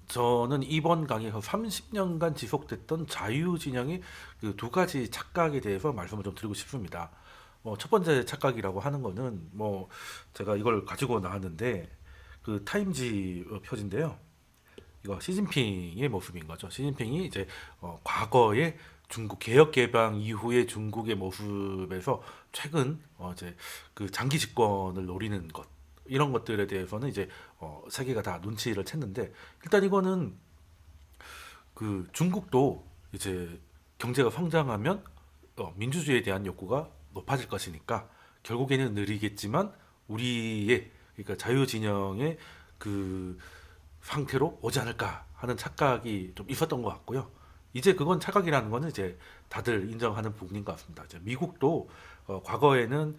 저는 이번 강의에서 30년간 지속됐던 자유진영의 그 두 가지 착각에 대해서 말씀을 좀 드리고 싶습니다. 첫 번째 착각이라고 하는 거는 제가 이걸 가지고 나왔는데 그 타임지 표지인데요. 이거 시진핑의 모습인 거죠. 시진핑이 이제 과거에 중국 개혁 개방 이후의 중국의 모습에서 최근 이제 그 장기 집권을 노리는 것 이런 것들에 대해서는 이제 세계가 다 눈치를 챘는데 일단 이거는 그 중국도 이제 경제가 성장하면 민주주의에 대한 욕구가 높아질 것이니까 결국에는 느리겠지만 우리의 그러니까 자유진영의 그 상태로 오지 않을까 하는 착각이 좀 있었던 것 같고요. 이제 그건 착각이라는 거는 이제 다들 인정하는 부분인 것 같습니다. 이제 미국도 과거에는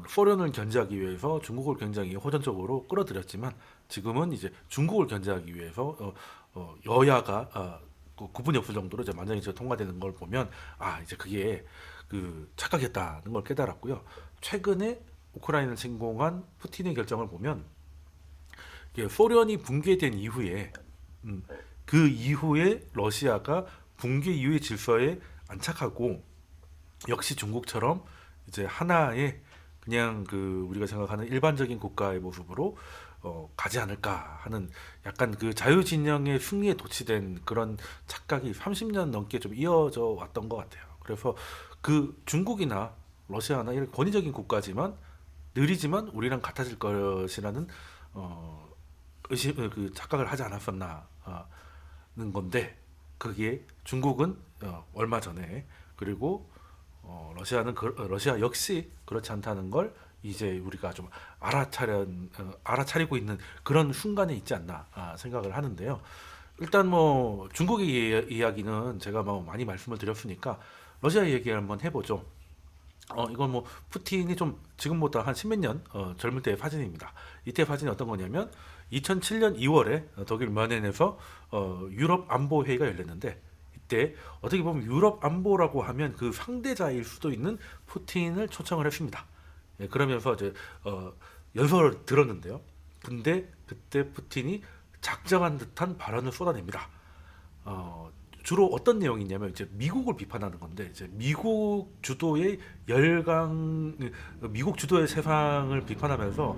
소련을 견제하기 위해서 중국을 굉장히 호전적으로 끌어들였지만 지금은 이제 중국을 견제하기 위해서 여야가 구분이 없을 정도로 이제 만장일치가 통과되는 걸 보면 이제 그게 그 착각이었다는 걸 깨달았고요. 최근에 우크라이나를 침공한 푸틴의 결정을 보면 이게 소련이 붕괴된 이후에 그 이후에 러시아가 붕괴 이후의 질서에 안착하고 역시 중국처럼 이제 하나의 그냥 그 우리가 생각하는 일반적인 국가의 모습으로 가지 않을까 하는 약간 그 자유진영의 승리에 도취된 그런 착각이 30년 넘게 좀 이어져 왔던 것 같아요. 그래서 그 중국이나 러시아나 이런 권위적인 국가지만 느리지만 우리랑 같아질 것이라는 어, 그 착각을 하지 않았었나는 건데 그게 중국은 얼마 전에 그리고 러시아 역시 그렇지 않다는 걸 이제 우리가 좀 알아차리고 있는 그런 순간에 있지 않나 생각을 하는데요. 일단 중국의 이야기는 제가 많이 말씀을 드렸으니까 러시아 얘기 한번 해보죠. 이건 푸틴이 좀 지금보다 한 십몇 년 젊을 때의 사진입니다. 이때 사진이 어떤 거냐면 2007년 2월에 독일 뮌헨에서 유럽 안보 회의가 열렸는데 이때 어떻게 보면 유럽 안보라고 하면 그 상대자일 수도 있는 푸틴을 초청을 했습니다. 예, 그러면서 이제 연설을 들었는데요. 근데 그때 푸틴이 작정한 듯한 발언을 쏟아냅니다. 어, 주로 어떤 내용이냐면 이제 미국을 비판하는 건데 이제 미국 주도의 세상을 비판하면서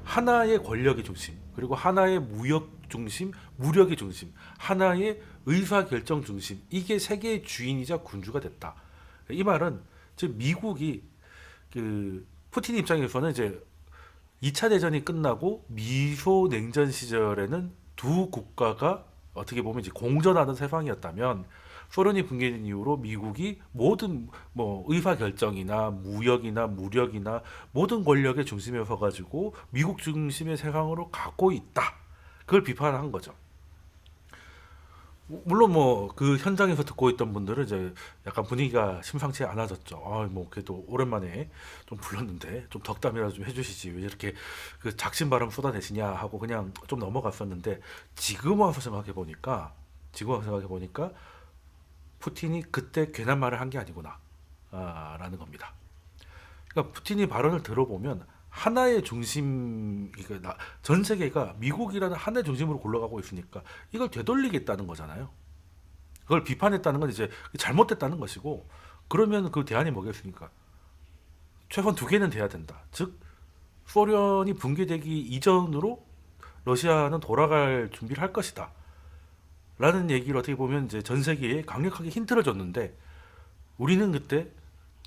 하나의 권력의 중심, 그리고 하나의 무역 중심, 무력의 중심, 하나의 의사 결정 중심, 이게 세계의 주인이자 군주가 됐다. 이 말은 즉 미국이 그 푸틴 입장에서는 이제 2차 대전이 끝나고 미소 냉전 시절에는 두 국가가 어떻게 보면 이제 공존하는 세상이었다면 소련이 붕괴된 이후로 미국이 모든 의사 결정이나 무역이나 무력이나 모든 권력의 중심에 서가지고 미국 중심의 세상으로 가고 있다. 그걸 비판한 거죠. 물론 그 현장에서 듣고 있던 분들은 이제 약간 분위기가 심상치 않아졌죠. 그래도 오랜만에 좀 불렀는데 좀 덕담이라도 좀 해주시지 왜 이렇게 그 작심 발음 쏟아내시냐 하고 그냥 좀 넘어갔었는데 지금 와서 생각해 보니까 푸틴이 그때 괜한 말을 한 게 아니구나 라는 겁니다. 그러니까 푸틴이 발언을 들어보면 하나의 중심, 그러니까 전 세계가 미국이라는 하나의 중심으로 굴러가고 있으니까 이걸 되돌리겠다는 거잖아요. 그걸 비판했다는 건 이제 잘못됐다는 것이고, 그러면 그 대안이 뭐겠습니까? 최소한 두 개는 돼야 된다. 즉, 소련이 붕괴되기 이전으로 러시아는 돌아갈 준비를 할 것이다. 라는 얘기를 어떻게 보면 이제 전 세계에 강력하게 힌트를 줬는데, 우리는 그때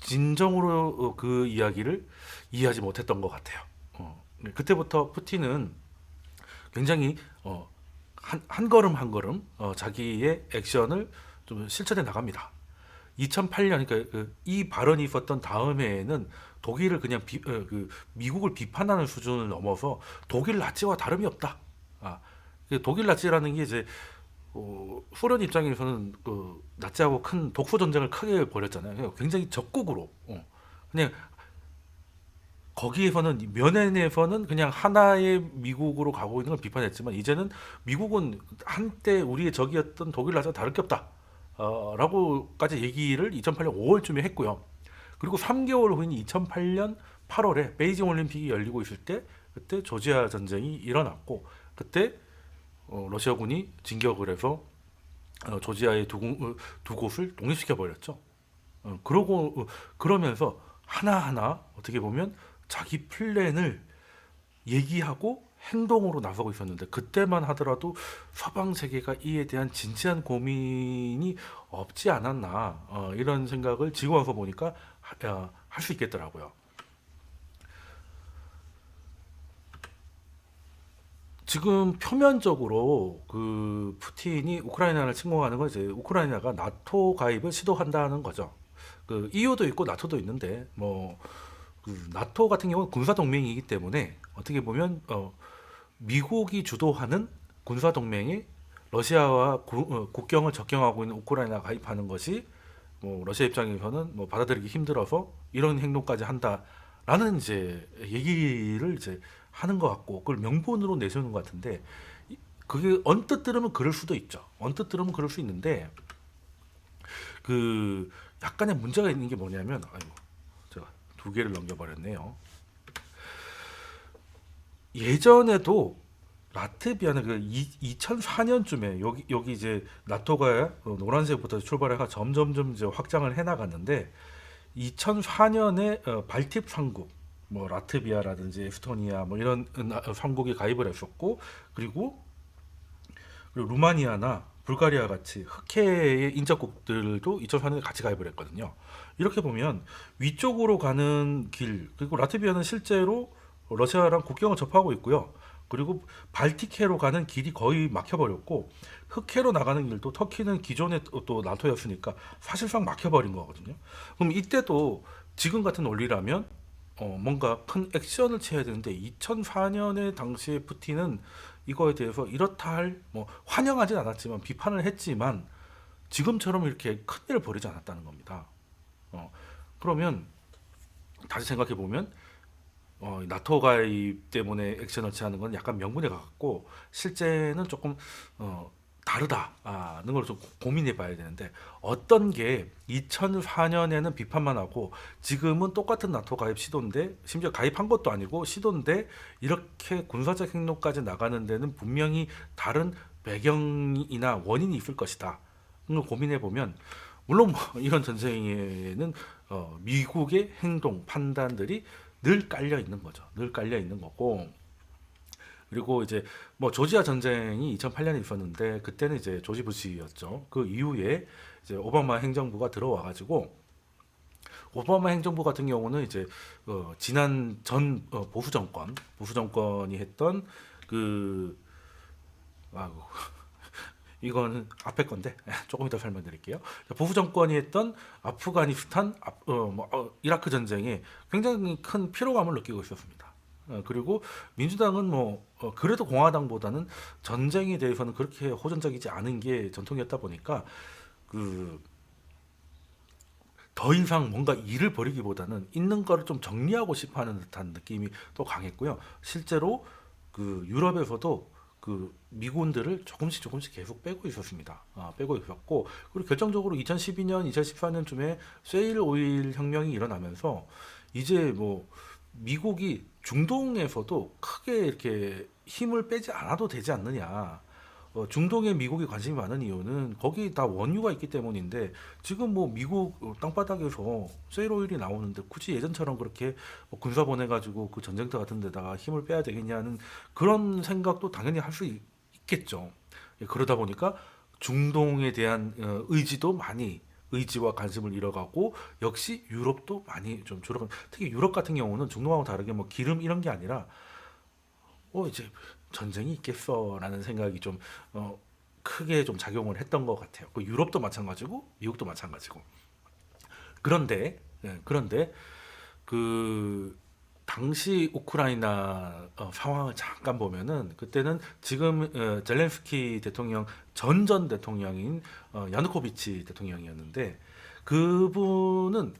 진정으로 그 이야기를 이해하지 못했던 것 같아요. 그때부터 푸틴은 굉장히 한 걸음 한 걸음 자기의 액션을 좀 실천해 나갑니다. 2008년 그러니까 이 발언이 있었던 다음 해에는 독일을 그냥 미국을 비판하는 수준을 넘어서 독일 나치와 다름이 없다. 독일 나치라는 게 이제 소련 입장에서는 그 나치하고 큰 독소 전쟁을 크게 벌였잖아요. 굉장히 적극으로 그냥 거기에서는 면회에서는 그냥 하나의 미국으로 가고 있는 걸 비판했지만 이제는 미국은 한때 우리의 적이었던 독일 나라와 다를 게 없다. 라고까지 얘기를 2008년 5월쯤에 했고요. 그리고 3개월 후인 2008년 8월에 베이징 올림픽이 열리고 있을 때 그때 조지아 전쟁이 일어났고 그때 러시아군이 진격을 해서 조지아의 두 곳을 독립시켜 버렸죠. 그러면서 하나하나 어떻게 보면 자기 플랜을 얘기하고 행동으로 나서고 있었는데, 그때만 하더라도 서방 세계가 이에 대한 진지한 고민이 없지 않았나, 이런 생각을 지금 와서 보니까 할 수 있겠더라고요. 지금 표면적으로 그 푸틴이 우크라이나를 침공하는 건 이제 우크라이나가 나토 가입을 시도한다는 거죠. 그 EU도 있고 나토도 있는데, 뭐 그 나토 같은 경우는 군사 동맹이기 때문에 어떻게 보면 미국이 주도하는 군사 동맹이 러시아와 국경을 접경하고 있는 우크라이나 가입하는 것이 뭐 러시아 입장에서는 뭐 받아들이기 힘들어서 이런 행동까지 한다라는 이제 얘기를 이제 하는 것 같고, 그걸 명분으로 내세우는 것 같은데, 그게 언뜻 들으면 그럴 수도 있죠. 언뜻 들으면 그럴 수 있는데, 그 약간의 문제가 있는 게 뭐냐면, 아이고, 제가 두 개를 넘겨버렸네요. 예전에도 라트비아는 그 2004년쯤에 여기 이제 나토가 노란색부터 출발해가 점점점 이제 확장을 해 나갔는데, 2004년에 발틱 3국, 뭐 라트비아라든지 에스토니아 뭐 이런 3국이 가입을 했었고, 그리고 루마니아나 불가리아 같이 흑해의 인접국들도 2004년에 같이 가입을 했거든요. 이렇게 보면 위쪽으로 가는 길, 그리고 라트비아는 실제로 러시아랑 국경을 접하고 있고요. 그리고 발틱해로 가는 길이 거의 막혀버렸고, 흑해로 나가는 길도, 터키는 기존에 또 나토였으니까 사실상 막혀버린 거거든요. 그럼 이때도 지금 같은 논리라면 뭔가 큰 액션을 취해야 되는데, 2004년에 당시에 푸틴은 이거에 대해서 이렇다 할 뭐 환영하진 않았지만 비판을 했지만 지금처럼 이렇게 큰 일을 벌이지 않았다는 겁니다. 그러면 다시 생각해 보면 나토 가입 때문에 액션을 취하는 건 약간 명분에 가깝고, 실제는 조금 다르다는 걸 좀 고민해 봐야 되는데, 어떤 게 2004년에는 비판만 하고 지금은 똑같은 나토 가입 시도인데, 심지어 가입한 것도 아니고 시도인데 이렇게 군사적 행동까지 나가는 데는 분명히 다른 배경이나 원인이 있을 것이다. 이걸 고민해 보면, 물론 뭐 이런 전쟁에는 미국의 행동 판단들이 늘 깔려 있는 거죠. 늘 깔려 있는 거고, 그리고 이제 뭐 조지아 전쟁이 2008년에 있었는데 그때는 이제 조지 부시였죠. 그 이후에 이제 오바마 행정부가 들어와 가지고, 오바마 행정부 같은 경우는 이제 지난 전 보수 정권이 했던 그 아이고, 이거는 앞에 건데 조금 이따 설명드릴게요. 보수 정권이 했던 아프가니스탄, 이라크 전쟁에 굉장히 큰 피로감을 느끼고 있었습니다. 그리고 민주당은 뭐 그래도 공화당보다는 전쟁에 대해서는 그렇게 호전적이지 않은 게 전통이었다 보니까, 그 더 이상 뭔가 일을 벌이기보다는 있는 거를 좀 정리하고 싶어하는 듯한 느낌이 또 강했고요. 실제로 그 유럽에서도 그 미군들을 조금씩 계속 빼고 있었습니다. 빼고 있었고, 그리고 결정적으로 2012년, 2014년쯤에 세일 오일 혁명이 일어나면서 이제 뭐 미국이 중동에서도 크게 이렇게 힘을 빼지 않아도 되지 않느냐. 중동에 미국이 관심이 많은 이유는 거기 다 원유가 있기 때문인데, 지금 뭐 미국 땅바닥에서 세일 오일이 나오는데 굳이 예전처럼 그렇게 뭐 군사 보내가지고 그 전쟁터 같은 데다가 힘을 빼야 되겠냐는 그런 생각도 당연히 할 수 있겠죠. 그러다 보니까 중동에 대한 의지와 관심을 잃어가고, 역시 유럽도 많이 좀 줄어간. 특히 유럽 같은 경우는 중동하고 다르게 뭐 기름 이런 게 아니라 이제 전쟁이 있겠어라는 생각이 좀 크게 좀 작용을 했던 것 같아요. 그 유럽도 마찬가지고 미국도 마찬가지고. 그런데 그 당시 우크라이나 상황을 잠깐 보면은, 그때는 지금 젤렌스키 대통령 전 대통령인 야누코비치 대통령이었는데, 그분은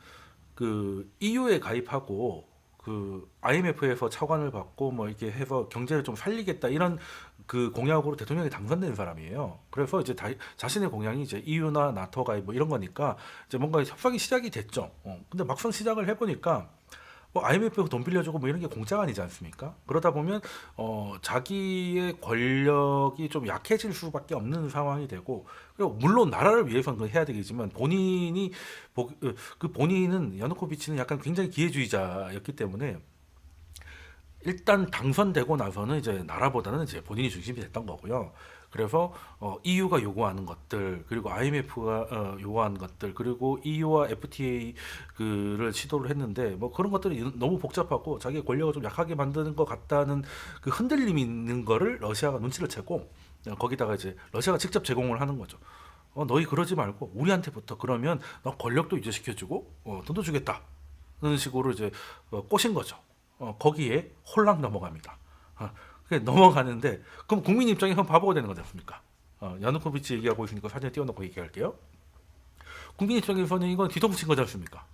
그 EU에 가입하고 그 IMF에서 차관을 받고 뭐 이렇게 해서 경제를 좀 살리겠다, 이런 그 공약으로 대통령이 당선된 사람이에요. 그래서 이제 자신의 공약이 이제 EU나 나토 가입 뭐 이런 거니까 이제 뭔가 협상이 시작이 됐죠. 근데 막상 시작을 해보니까 뭐 IMF에서 돈 빌려주고 뭐 이런 게 공짜가 아니지 않습니까? 그러다 보면 자기의 권력이 좀 약해질 수밖에 없는 상황이 되고, 그리고 물론 나라를 위해서는 그걸 해야 되겠지만 본인이 그 본인은 야누코비치는 약간 굉장히 기회주의자였기 때문에 일단 당선되고 나서는 이제 나라보다는 이제 본인이 중심이 됐던 거고요. 그래서 EU가 요구하는 것들, 그리고 IMF가 요구하는 것들, 그리고 EU와 FTA 그를 시도를 했는데 뭐 그런 것들이 너무 복잡하고 자기 권력을 좀 약하게 만드는 것 같다는 그 흔들림이 있는 거를 러시아가 눈치를 채고 거기다가 이제 러시아가 직접 제공을 하는 거죠. 너희 그러지 말고 우리한테부터 그러면 너 권력도 유지시켜주고 돈도 주겠다. 그런 식으로 이제 꼬신 거죠. 거기에 홀랑 넘어갑니다. 그게 넘어가는데 그럼 국민 입장에서 바보가 되는 거지 않습니까? 야누코비치 얘기하고 있으니까 사진 띄워놓고 얘기할게요. 국민 입장에서는 이건 뒤통수 친 거지 않습니까?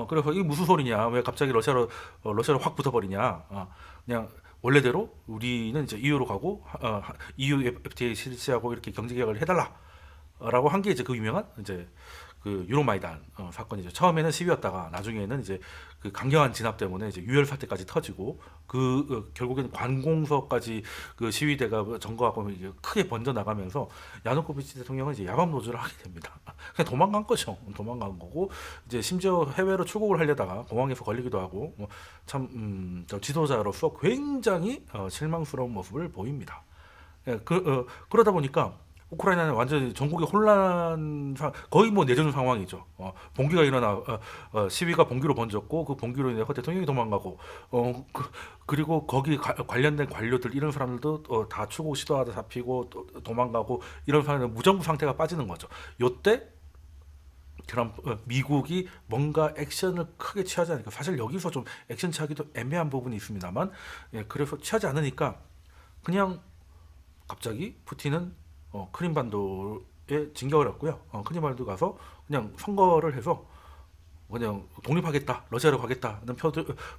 그래서 이게 무슨 소리냐? 왜 갑자기 러시아로 확 붙어버리냐? 그냥 원래대로 우리는 이제 EU로 가고 EU FTA 실시하고 이렇게 경제 개혁을 해달라라고 한 게 이제 그 유명한 이제 그 유로마이단 사건이죠. 처음에는 시위였다가 나중에는 이제 그 강경한 진압 때문에 이제 유혈 사태까지 터지고 결국에는 관공서까지 그 시위대가 점거하고 이제 크게 번져 나가면서 야누코비치 대통령은 이제 야밤 노조를 하게 됩니다. 그냥 도망간 거죠. 도망간 거고 이제 심지어 해외로 출국을 하려다가 공항에서 걸리기도 하고 저 지도자로서 굉장히 실망스러운 모습을 보입니다. 예, 그러다 보니까 우크라이나는 완전히 전국이 거의 뭐 내전 상황이죠. 봉기가 일어나 시위가 봉기로 번졌고 그 봉기로 인해서 대통령이 도망가고 그리고 거기 관련된 관료들 이런 사람들도 다 출국 시도하다 잡히고 또 도망가고 이런 사람들 무정부 상태가 빠지는 거죠. 요때 미국이 뭔가 액션을 크게 취하지 않으니까 사실 여기서 좀 액션 취하기도 애매한 부분이 있습니다만 그래서 취하지 않으니까 그냥 갑자기 푸틴은 크림반도에 진격을 했고요. 크림반도 가서 그냥 선거를 해서 그냥 독립하겠다, 러시아로 가겠다는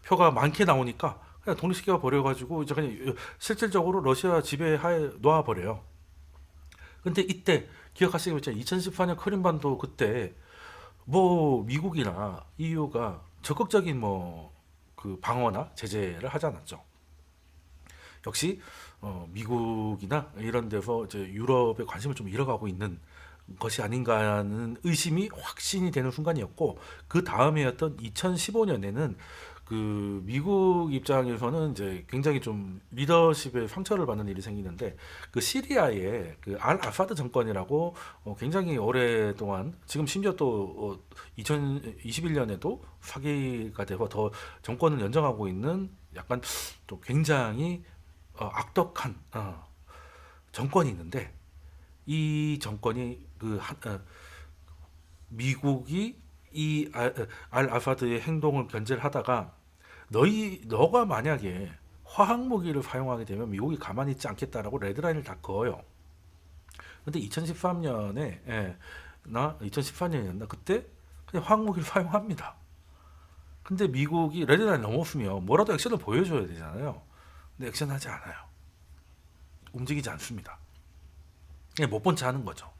표가 많게 나오니까 그냥 독립시켜 버려가지고 이제 그냥 실질적으로 러시아 지배하에 놓아버려요. 근데 이때 기억하시겠지만 2014년 크림반도 그때 뭐 미국이나 EU가 적극적인 뭐 그 방어나 제재를 하지 않았죠. 역시 미국이나 이런 데서 이제 유럽의 관심을 좀 잃어가고 있는 것이 아닌가 하는 의심이 확신이 되는 순간이었고 그 다음에였던 2015년에는 그 미국 입장에서는 이제 굉장히 좀 리더십에 상처를 받는 일이 생기는데 그 시리아의 그 알 아사드 정권이라고 굉장히 오랫동안 지금 심지어 또 2021년에도 사기가 되고 더 정권을 연장하고 있는 약간 좀 굉장히 악덕한 정권이 있는데 이 정권이 미국이 이 알 아사드의 행동을 견제를 하다가 너가 만약에 화학 무기를 사용하게 되면 미국이 가만히 있지 않겠다라고 레드라인을 다 그어요. 근데 2013년에 나 2014년이었나 그때 그냥 화학 무기를 사용합니다. 근데 미국이 레드라인 넘었으면 뭐라도 액션을 보여줘야 되잖아요. 근데 액션하지 않아요. 움직이지 않습니다. 그냥 못 본 채 하는 거죠.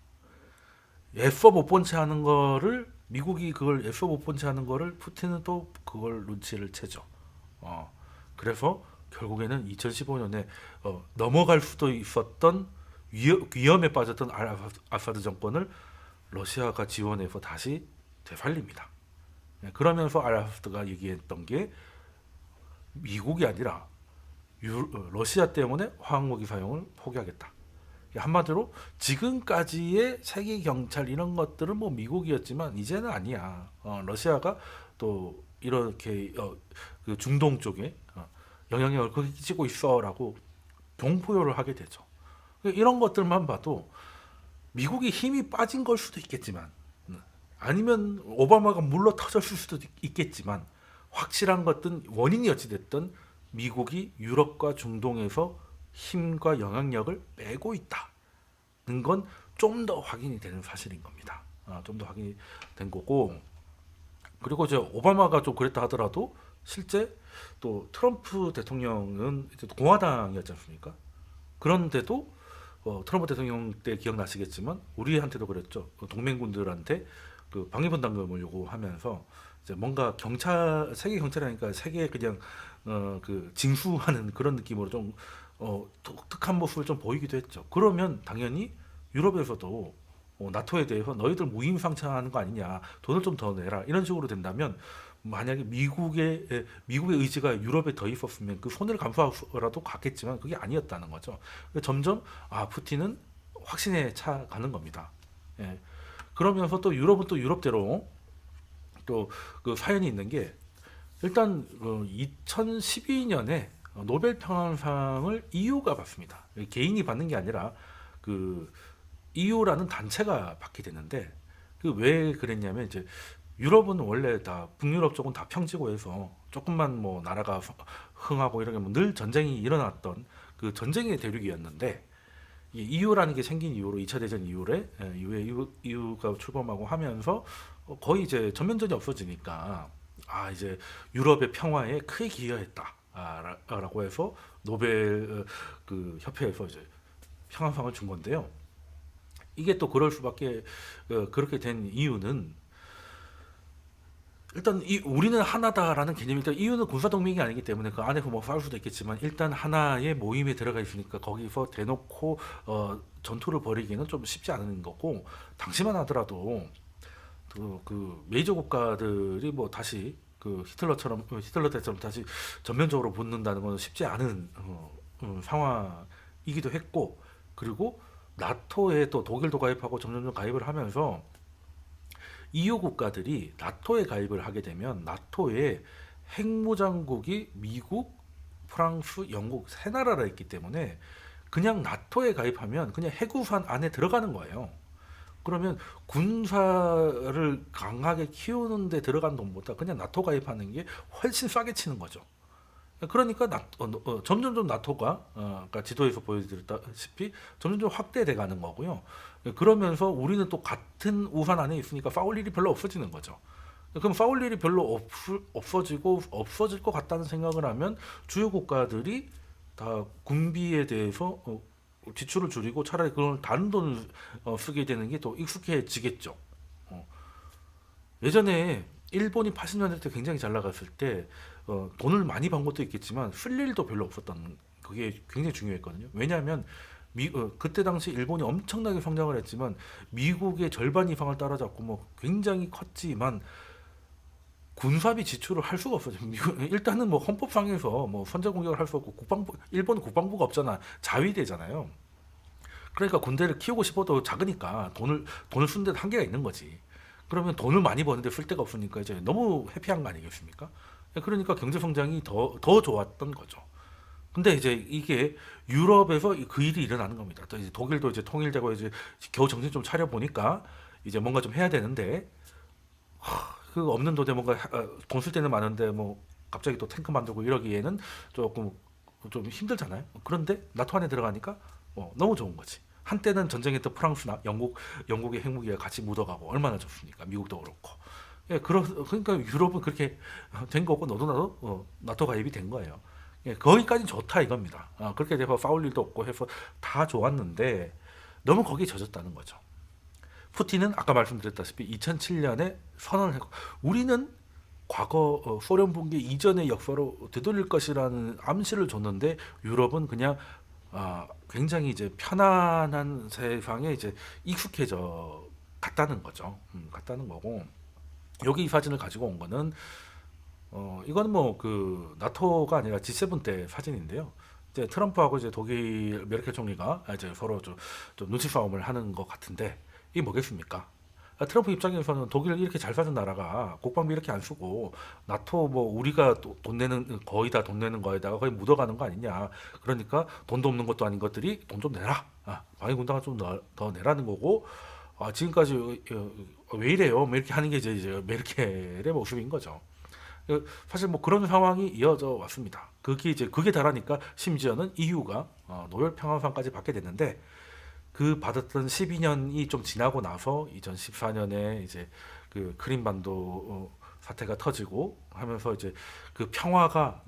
애써 못 본 채 하는 거를 미국이 그걸 애써 못 본 채 하는 거를 푸틴은 또 그걸 눈치를 채죠. 그래서 결국에는 2015년에 넘어갈 수도 있었던 위험에 빠졌던 알 아사드 정권을 러시아가 지원해서 다시 되살립니다. 그러면서 알 아사드가 얘기했던 게 미국이 아니라 러시아 때문에 화학무기 사용을 포기하겠다. 한마디로 지금까지의 세계 경찰 이런 것들은 뭐 미국이었지만 이제는 아니야. 러시아가 또 이렇게 그 중동 쪽에 영향력을 크게 끼치고 있어라고 경포효를 하게 되죠. 이런 것들만 봐도 미국이 힘이 빠진 걸 수도 있겠지만 아니면 오바마가 물러 터졌을 수도 있겠지만 확실한 것은 원인이 어찌됐든 미국이 유럽과 중동에서 힘과 영향력을 빼고 있다는 건 좀 더 확인이 되는 사실인 겁니다. 좀 더 확인이 된 거고 그리고 이제 오바마가 좀 그랬다 하더라도 실제 또 트럼프 대통령은 이제 공화당이었지 않습니까? 그런데도 트럼프 대통령 때 기억나시겠지만 우리한테도 그랬죠. 동맹군들한테 그 방위분담금을 요구하면서 이제 뭔가 경찰 세계 경찰이니까 세계 그냥 그 징수하는 그런 느낌으로 좀 독특한 모습을 좀 보이기도 했죠. 그러면 당연히 유럽에서도 나토에 대해서 너희들 무임상창하는 거 아니냐, 돈을 좀 더 내라 이런 식으로 된다면 만약에 미국의 의지가 유럽에 더 있었으면 그 손해를 감수하라도 갔겠지만 그게 아니었다는 거죠. 점점 푸틴은 확신에 차 가는 겁니다. 예. 그러면서 또 유럽은 또 유럽대로 또 그 사연이 있는 게 일단 2012년에 노벨 평화상을 EU가 받습니다. 개인이 받는 게 아니라 그 EU라는 단체가 받게 되는데 그 왜 그랬냐면 이제 유럽은 원래 다 북유럽 쪽은 다 평지고 해서 조금만 뭐 나라가 흥하고 이러면 늘 전쟁이 일어났던 그 전쟁의 대륙이었는데 이 EU라는 게 생긴 이후로 2차 대전 이후에 EU가 출범하고 하면서 거의 이제 전면전이 없어지니까 이제 유럽의 평화에 크게 기여했다. 라고 해서 노벨 그 협회에서 이제 평화상을 준 건데요. 이게 또 그럴 수밖에 그렇게 된 이유는 일단 우리는 하나다라는 개념이 일단 EU는 군사 동맹이 아니기 때문에 그 안에서 뭐 싸울 수도 있겠지만 일단 하나의 모임에 들어가 있으니까 거기서 대놓고 전투를 벌이기는 좀 쉽지 않은 거고 당시만 하더라도 그 메이저 국가들이 뭐 다시 그 히틀러 때처럼 다시 전면적으로 붙는다는 건 쉽지 않은 상황이기도 했고 그리고 나토에 또 독일도 가입하고 점점 가입을 하면서 EU 국가들이 나토에 가입을 하게 되면 나토에 핵무장국이 미국, 프랑스, 영국 세 나라라 있기 때문에 그냥 나토에 가입하면 그냥 해구산 안에 들어가는 거예요. 그러면 군사를 강하게 키우는 데 들어간 돈보다 그냥 나토 가입하는 게 훨씬 싸게 치는 거죠. 그러니까 점점점 나토가 아까 지도에서 보여드렸다시피 점점점 확대돼 가는 거고요. 그러면서 우리는 또 같은 우산 안에 있으니까 싸울 일이 별로 없어지는 거죠. 그럼 싸울 일이 별로 없어질 것 같다는 생각을 하면 주요 국가들이 다 군비에 대해서 지출을 줄이고 차라리 그걸 다른 돈을 쓰게 되는 게 더 익숙해지겠죠. 어, 예전에 일본이 80년대 때 굉장히 잘 나갔을 때 돈을 많이 번 것도 있겠지만 쓸 일도 별로 없었던 그게 굉장히 중요했거든요. 왜냐하면 그때 당시 일본이 엄청나게 성장을 했지만 미국의 절반 이상을 따라잡고 뭐 굉장히 컸지만 군사비 지출을 할 수가 없어요. 일단은 뭐 헌법상에서 뭐 선제 공격을 할 수 없고 일본 국방부가 없잖아. 자위대잖아요. 그러니까 군대를 키우고 싶어도 작으니까 돈을 쓰는 데도 한계가 있는 거지. 그러면 돈을 많이 버는데 쓸 데가 없으니까 이제 너무 회피한 거 아니겠습니까? 그러니까 경제 성장이 더 좋았던 거죠. 근데 이제 이게 유럽에서 그 일이 일어나는 겁니다. 또 이제 독일도 이제 통일되고 이제 겨우 정신 좀 차려 보니까 이제 뭔가 좀 해야 되는데 그 없는 돈에 뭔가 돈 쓸 때는 많은데 뭐 갑자기 또 탱크 만들고 이러기에는 조금 좀 힘들잖아요. 그런데 나토 안에 들어가니까 너무 좋은 거지. 한때는 전쟁했던 프랑스나 영국의 핵무기가 같이 묻어가고 얼마나 좋습니까? 미국도 그렇고. 예, 그러니까 유럽은 그렇게 된 거고 너도 나도 나토 가입이 된 거예요. 예, 거기까지 좋다 이겁니다. 그렇게 돼서 싸울 일도 없고 해서 다 좋았는데 너무 거기에 젖었다는 거죠. 푸틴은 아까 말씀드렸다시피 2007년에 선언을 했고 우리는 과거 소련 붕괴 이전의 역사로 되돌릴 것이라는 암시를 줬는데 유럽은 그냥 굉장히 이제 편안한 세상에 이제 익숙해져 갔다는 거죠. 갔다는 거고 여기 이 사진을 가지고 온 거는 이거는 뭐 그 나토가 아니라 G7 때 사진인데요. 이제 트럼프하고 이제 독일 메르켈 총리가 이제 서로 좀 눈치 싸움을 하는 것 같은데 이게 뭐겠습니까? 트럼프 입장에서는 독일 이렇게 잘 사는 나라가 국방비 이렇게 안 쓰고 나토 뭐 우리가 돈 내는 거의 다 돈 내는 거에다가 거의 묻어가는 거 아니냐. 그러니까 돈도 없는 것도 아닌 것들이 돈 좀 내라. 방위 군단가 좀 더 내라는 거고 지금까지 왜 이래요? 뭐 이렇게 하는 게 이제 메르켈의 모습인 거죠. 사실 뭐 그런 상황이 이어져 왔습니다. 그게 달하니까 심지어는 EU가 노벨 평화상까지 받게 됐는데 그 받았던 12년이 좀 지나고 나서 2014년에 이제 그 크림반도 사태가 터지고 하면서 이제 그 평화가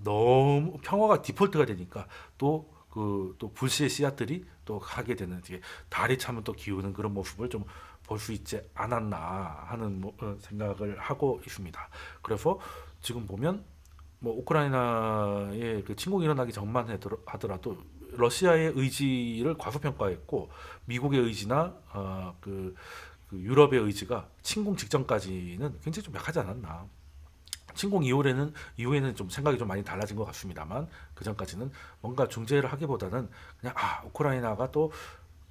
디폴트가 되니까 또 그 또 불씨의 씨앗들이 또 하게 되는 이제 달이 차면 또 기우는 그런 모습을 좀 볼 수 있지 않았나 하는 생각을 하고 있습니다. 그래서 지금 보면 뭐 우크라이나의 그 침공이 일어나기 전만 하더라도 러시아의 의지를 과소평가했고 미국의 의지나 그 유럽의 의지가 침공 직전까지는 굉장히 좀 약하지 않았나. 침공 이후에는 좀 생각이 좀 많이 달라진 것 같습니다만 그 전까지는 뭔가 중재를 하기보다는 그냥 우크라이나가 또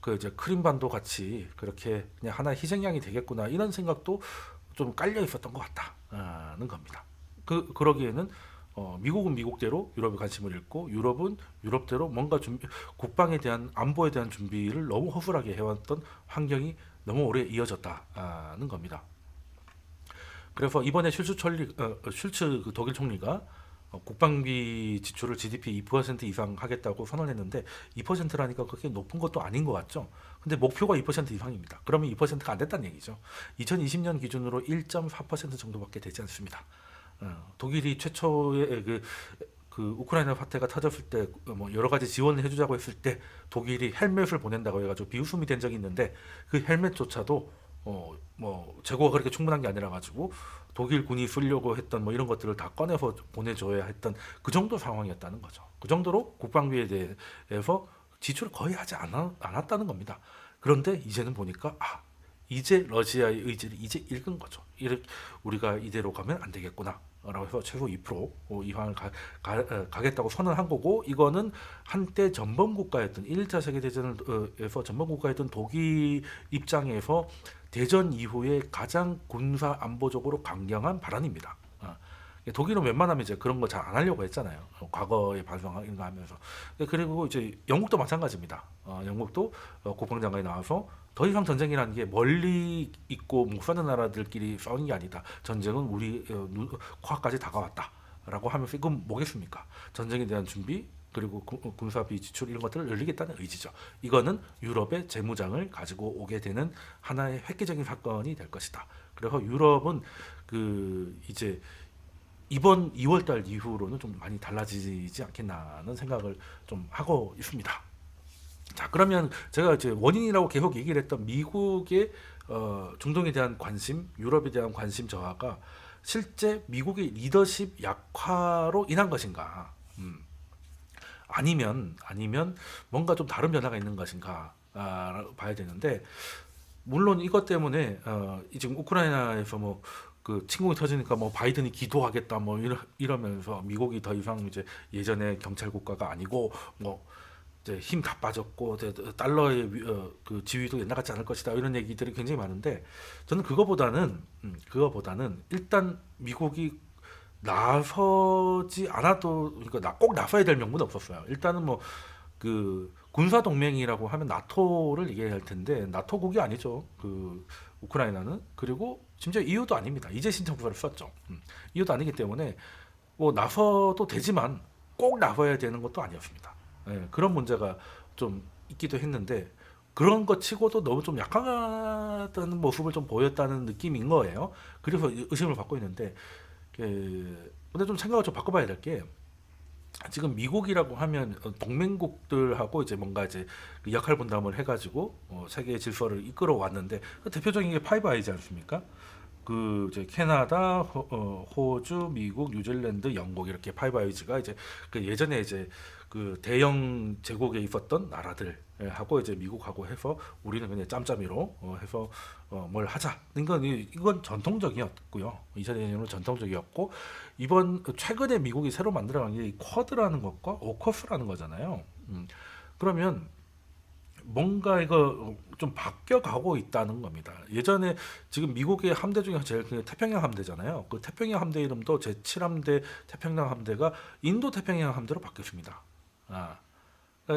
그 이제 크림반도 같이 그렇게 그냥 하나의 희생양이 되겠구나 이런 생각도 좀 깔려 있었던 것 같다는 겁니다. 그러기에는 미국은 미국대로 유럽에 관심을 잃고 유럽은 유럽대로 뭔가 국방에 대한 안보에 대한 준비를 너무 허술하게 해왔던 환경이 너무 오래 이어졌다는 겁니다. 그래서 이번에 슐츠 그 독일 총리가 국방비 지출을 GDP 2% 이상 하겠다고 선언했는데 2%라니까 그렇게 높은 것도 아닌 것 같죠. 근데 목표가 2% 이상입니다. 그러면 2%가 안 됐다는 얘기죠. 2020년 기준으로 1.4% 정도밖에 되지 않습니다. 독일이 최초의 그 우크라이나 사태가 터졌을 때 뭐 여러 가지 지원을 해주자고 했을 때 독일이 헬멧을 보낸다고 해가지고 비웃음이 된 적이 있는데 그 헬멧조차도 뭐 재고가 그렇게 충분한 게 아니라 가지고 독일 군이 쓰려고 했던 뭐 이런 것들을 다 꺼내서 보내줘야 했던 그 정도 상황이었다는 거죠. 그 정도로 국방비에 대해서 지출을 거의 하지 않았다는 겁니다. 그런데 이제는 보니까 이제 러시아의 의지를 이제 읽은 거죠. 우리가 이대로 가면 안 되겠구나. 라고 해서 최소 2% 이황을 가겠다고 선언한 거고 이거는 한때 전범 국가였던 1차 세계대전에서 전범 국가였던 독일 입장에서 대전 이후에 가장 군사 안보적으로 강경한 발언입니다. 독일은 웬만하면 이제 그런 거 잘 안 하려고 했잖아요. 과거에 반성하는 거 하면서. 그리고 이제 영국도 마찬가지입니다. 영국도 국방장관이 나와서 더 이상 전쟁이라는 게 멀리 있고 못 사는 나라들끼리 싸우는 게 아니다. 전쟁은 우리 코앞까지 다가왔다라고 하면서 이건 뭐겠습니까? 전쟁에 대한 준비 그리고 군사비 지출 이런 것들을 늘리겠다는 의지죠. 이거는 유럽의 재무장을 가지고 오게 되는 하나의 획기적인 사건이 될 것이다. 그래서 유럽은 그 이제 이번 2월달 이후로는 좀 많이 달라지지 않겠나는 생각을 좀 하고 있습니다. 자, 그러면 제가 이제 원인이라고 계속 얘기를 했던 미국의 중동에 대한 관심, 유럽에 대한 관심 저하가 실제 미국의 리더십 약화로 인한 것인가? 아니면 뭔가 좀 다른 변화가 있는 것인가? 봐야 되는데 물론 이것 때문에 지금 우크라이나에서 뭐 그 침공이 터지니까 뭐 바이든이 기도하겠다 뭐 이러면서 미국이 더 이상 이제 예전의 경찰 국가가 아니고 뭐 이제 힘 다 빠졌고 달러의 그 지위도 옛날 같지 않을 것이다 이런 얘기들이 굉장히 많은데 저는 그거보다는 일단 미국이 나서지 않아도 그러니까 꼭 나서야 될 명분은 없었어요. 일단은 뭐 그 군사 동맹이라고 하면 나토를 얘기해야 할 텐데 나토국이 아니죠. 그 우크라이나는 그리고 심지어 EU도 아닙니다. 이제 신청서를 썼죠. EU도 아니기 때문에 뭐 나서도 되지만 꼭 나서야 되는 것도 아니었습니다. 그런 문제가 좀 있기도 했는데 그런 것 치고도 너무 좀 약하다는 모습을 좀 보였다는 느낌인 거예요. 그래서 의심을 받고 있는데 근데 좀 생각을 좀 바꿔봐야 될 게 지금 미국이라고 하면 동맹국들하고 이제 뭔가 이제 그 역할 분담을 해가지고 세계 질서를 이끌어 왔는데 그 대표적인 게 파이브 아이지 않습니까? 그 이제 캐나다, 호주, 미국, 뉴질랜드, 영국 이렇게 파이브 아이즈가 이제 그 예전에 이제 그 대영 제국에 있었던 나라들 하고 이제 미국하고 해서 우리는 그냥 짬짬이로 해서 뭘 하자. 이건 전통적이었고요. 2000년으로 전통적이었고 이번 최근에 미국이 새로 만들어간 게 쿼드라는 것과 오커스라는 거잖아요. 그러면 뭔가 이거 좀 바뀌어 가고 있다는 겁니다. 예전에 지금 미국의 함대 중에 제일 큰 태평양 함대잖아요. 그 태평양 함대 이름도 제7함대 태평양 함대가 인도 태평양 함대로 바뀌었습니다.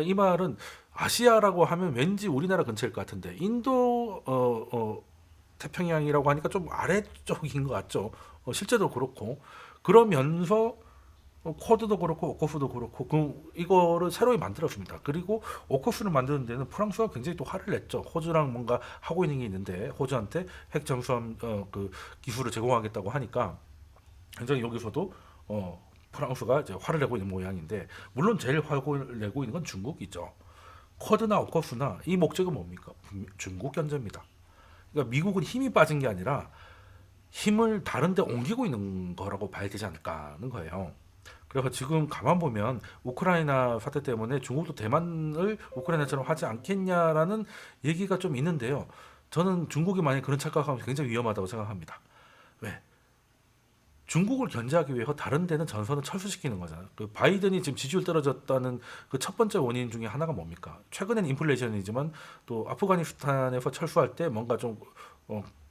이 말은 아시아라고 하면 왠지 우리나라 근처일 것 같은데 인도 태평양이라고 하니까 좀 아래쪽인 것 같죠. 실제도 그렇고 그러면서 코드도 그렇고 오커프도 그렇고 이거를 새로 만들었습니다. 그리고 오커프를 만드는 데는 프랑스가 굉장히 또 화를 냈죠. 호주랑 뭔가 하고 있는 게 있는데 호주한테 핵 잠수함 그 기술을 제공하겠다고 하니까 굉장히 여기서도 프랑스가 이제 화를 내고 있는 모양인데 물론 제일 화를 내고 있는 건 중국이죠. 쿼드나 오커스나 이 목적은 뭡니까? 중국 견제입니다. 그러니까 미국은 힘이 빠진 게 아니라 힘을 다른 데 옮기고 있는 거라고 봐야 되지 않을까 하는 거예요. 그래서 지금 가만 보면 우크라이나 사태 때문에 중국도 대만을 우크라이나처럼 하지 않겠냐라는 얘기가 좀 있는데요. 저는 중국이 만약 그런 착각하면 굉장히 위험하다고 생각합니다. 왜? 중국을 견제하기 위해서 다른 데는 전선을 철수시키는 거잖아요. 그 바이든이 지금 지지율 떨어졌다는 그 첫 번째 원인 중에 하나가 뭡니까? 최근엔 인플레이션이지만 또 아프가니스탄에서 철수할 때 뭔가 좀